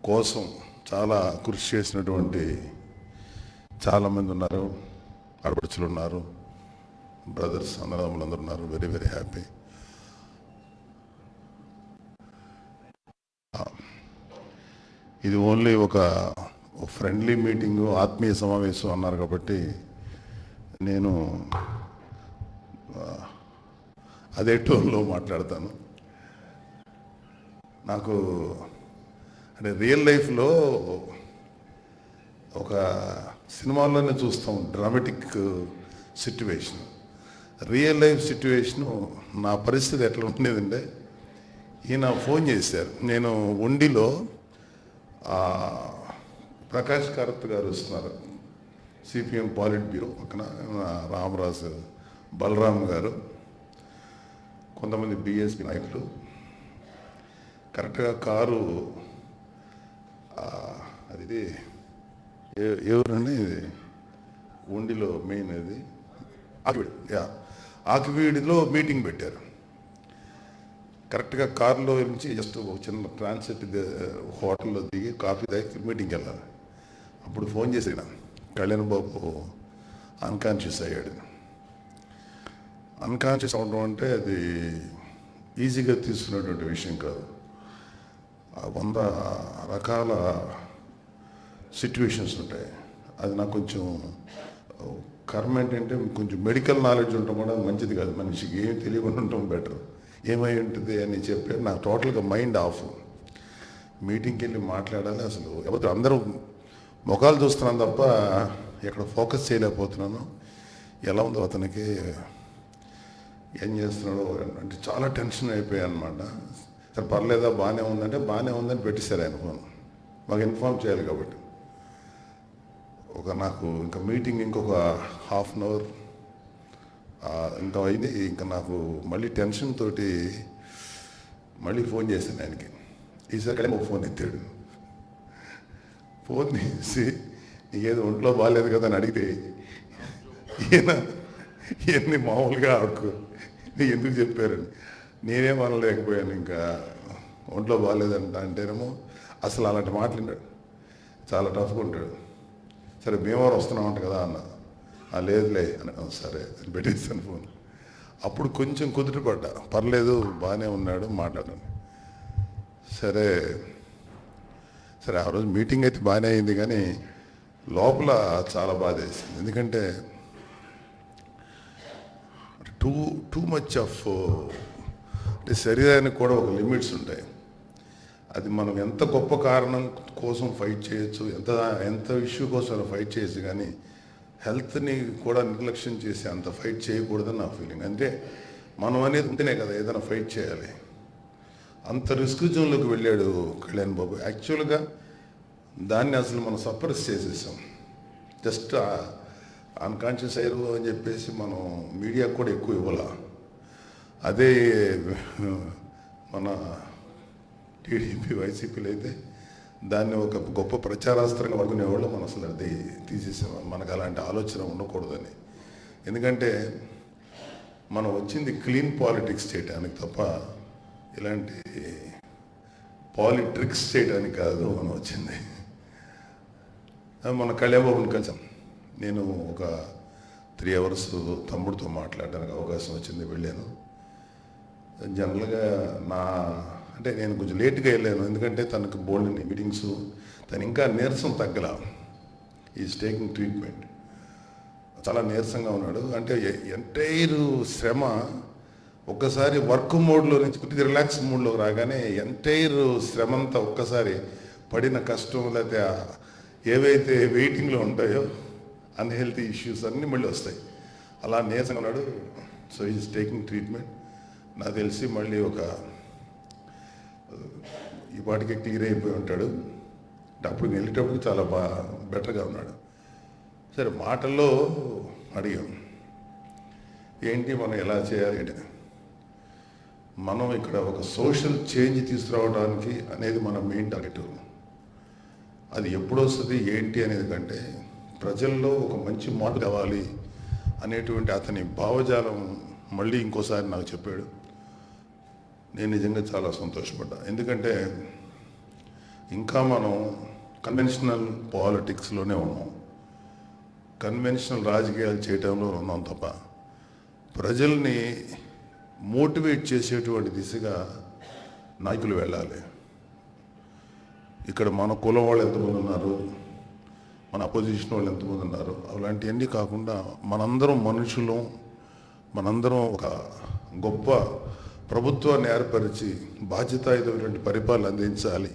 కోసం చాలా కృషి చేసినటువంటి చాలామంది ఉన్నారు, ఆడపడుచులు ఉన్నారు, బ్రదర్స్ అన్నదమ్ములు అందరూ ఉన్నారు. Very very happy. ఇది ఓన్లీ ఒక ఫ్రెండ్లీ మీటింగు, ఆత్మీయ సమావేశం అన్నారు కాబట్టి నేను అదే టోన్లో మాట్లాడతాను. నాకు అంటే రియల్ లైఫ్లో ఒక సినిమాల్లోనే చూస్తాం dramatic situation. Real life situation నా పరిస్థితి ఎట్లా ఉండేదంటే, ఈయన ఫోన్ చేశారు. నేను ఉండిలో ప్రకాష్ కారత్ గారు వస్తున్నారు, సిపిఎం పాలిట్ బ్యూరో పక్కన రామరాజు, బలరామ్ గారు, కొంతమంది బిఎస్పి నాయకులు. కరెక్ట్గా కారు అది ఎవరండి, ఇది ఉండిలో మెయిన్ అది ఆకివీడిలో మీటింగ్ పెట్టారు. కరెక్ట్గా కారులో నుంచి జస్ట్ ఒక చిన్న ట్రాన్సిట్ హోటల్లో దిగి కాఫీ తాగి మీటింగ్కి వెళ్ళాలి. అప్పుడు ఫోన్ చేసిన కళ్యాణ్ బాబు అన్కాన్షియస్ అయ్యాడు. అన్కాన్షియస్ అవడం అంటే అది ఈజీగా తీసుకున్నటువంటి విషయం కాదు. 100 రకాల సిట్యువేషన్స్ ఉంటాయి. అది నాకు కొంచెం కర్మ ఏంటంటే కొంచెం మెడికల్ నాలెడ్జ్ ఉండటం కూడా మంచిది కాదు. మనిషికి ఏం తెలియకుండా ఉండటం బెటర్. ఏమై ఉంటుంది అని చెప్పి నాకు టోటల్గా మైండ్ ఆఫ్. మీటింగ్కి వెళ్ళి మాట్లాడాలి. అసలు ఎవరు అందరూ ముఖాలు చూస్తున్నాను తప్ప ఎక్కడ ఫోకస్ చేయలేకపోతున్నాను. ఎలా ఉందో అతనికి, ఏం చేస్తున్నాడో అంటే చాలా టెన్షన్ అయిపోయాయి అనమాట. సరే పర్లేదా, బాగానే ఉందంటే బాగానే ఉందని పెట్టేశారు ఆయన ఫోన్. మాకు ఇన్ఫార్మ్ చేయాలి కాబట్టి నాకు ఇంకా మీటింగ్ ఇంకొక ½ అన్ అవర్ ఇంకా అయింది. ఇంకా నాకు మళ్ళీ టెన్షన్ తోటి మళ్ళీ ఫోన్ చేశాను ఆయనకి. ఈసారి ఫోన్ ఎత్తాడు. ఫోన్ తీసి నీకేదో ఒంట్లో బాగాలేదు కదా అని అడిగితే ఈయన ఇవన్నీ మామూలుగా ఆడుకో ఎందుకు చెప్పారని నేనేం అనలేకపోయాను. ఇంకా ఒంట్లో బాగాలేదంట అంటేనేమో అసలు అలాంటి మాట్లాడాడు. చాలా టఫ్గా ఉంటాడు. సరే భీమవరం వస్తున్నామంట కదా అన్న. లేదులే అని సరే పెట్టేస్తాను ఫోన్. అప్పుడు కొంచెం కుదుటపడ్డా, పర్లేదు బాగానే ఉన్నాడు మాట్లాడాను. సరే ఆ రోజు మీటింగ్ అయితే బాగానే అయింది, కానీ లోపల చాలా బాధ వేసింది. ఎందుకంటే టూ మచ్ ఆఫ్ అంటే శరీరానికి కూడా ఒక లిమిట్స్ ఉంటాయి. అది మనం ఎంత గొప్ప కారణం కోసం ఫైట్ చేయొచ్చు, ఎంత ఇష్యూ కోసం ఫైట్ చేయొచ్చు, కానీ హెల్త్ని కూడా నిర్లక్ష్యం చేసి అంత ఫైట్ చేయకూడదని నా ఫీలింగ్. అంటే మనం అనేది ఉంటేనే కదా ఏదైనా ఫైట్ చేయాలి. అంత రిస్క్ జోన్లోకి వెళ్ళాడు కళ్యాణ్ బాబు. యాక్చువల్గా దాన్ని అసలు మనం సప్రెస్ చేసేసాం. జస్ట్ అన్కాన్షియస్ అయ్యారు అని చెప్పేసి మనం మీడియాకు కూడా ఎక్కువ ఇవ్వాల. అదే మన టీడీపీ వైసీపీలు అయితే దాన్ని ఒక గొప్ప ప్రచారాస్త్రంగా పడుకునేవాళ్ళు. మనం అసలు అది తీసేసాం. మనకు అలాంటి ఆలోచన ఉండకూడదని. ఎందుకంటే మనం వచ్చింది క్లీన్ పాలిటిక్స్ చేయడానికి తప్ప ఇలాంటి పాలిట్రిక్స్ చేయడానికి కాదు మనం వచ్చింది. మన కళ్యాణ్ బాబుని కలిసాం. నేను ఒక 3 hours తమ్ముడితో మాట్లాడడానికి అవకాశం వచ్చింది, వెళ్ళాను. జనరల్గా అంటే నేను కొంచెం లేట్గా వెళ్ళాను, ఎందుకంటే తనకు బోల్డ్ మీటింగ్స్, తను ఇంకా నీరసం తగ్గల. Is taking treatment. చాలా నీరసంగా ఉన్నాడు. అంటే ఎంటైర్ శ్రమ ఒక్కసారి వర్క్ మోడ్లో నుంచి కొద్దిగా రిలాక్స్ మోడ్లోకి రాగానే ఎంటైర్ శ్రమ అంతా ఒక్కసారి పడిన కష్టం, లేకపోతే ఏవైతే వెయిటింగ్లో ఉంటాయో అన్హెల్తీ ఇష్యూస్ అన్నీ మళ్ళీ వస్తాయి. అలా నీరసంగా ఉన్నాడు. So is taking treatment. నాకు తెలిసి మళ్ళీ ఈ పాటికి క్లియర్ అయిపోయి ఉంటాడు. అప్పుడు వెళ్ళేటప్పుడు చాలా బెటర్గా ఉన్నాడు. సరే మాటల్లో అడిగాం, ఏంటి మనం ఎలా చేయాలి అంటే, మనం ఇక్కడ ఒక సోషల్ చేంజ్ తీసుకురావడానికి అనేది మన మెయిన్ టార్గెట్. అది ఎప్పుడు వస్తుంది ఏంటి అనేది కంటే ప్రజల్లో ఒక మంచి మార్పు కావాలి అనేటువంటి అతని భావజాలం మళ్ళీ ఇంకోసారి నాకు చెప్పాడు. నేను నిజంగా చాలా సంతోషపడ్డా. ఎందుకంటే ఇంకా మనం కన్వెన్షనల్ పాలిటిక్స్లోనే ఉన్నాం, కన్వెన్షనల్ రాజకీయాలు చేయడంలో ఉన్నాం తప్ప ప్రజల్ని మోటివేట్ చేసేటువంటి దిశగా నాయకులు వెళ్ళాలి. ఇక్కడ మన కులం వాళ్ళు ఎంతమంది ఉన్నారు, మన అపోజిషన్ వాళ్ళు ఎంతమంది ఉన్నారు, అలాంటివన్నీ కాకుండా మనందరం మనుషులం, మనందరం ఒక గొప్ప ప్రభుత్వాన్ని ఏర్పరిచి బాధ్యతాయుతమైనటువంటి పరిపాలన అందించాలి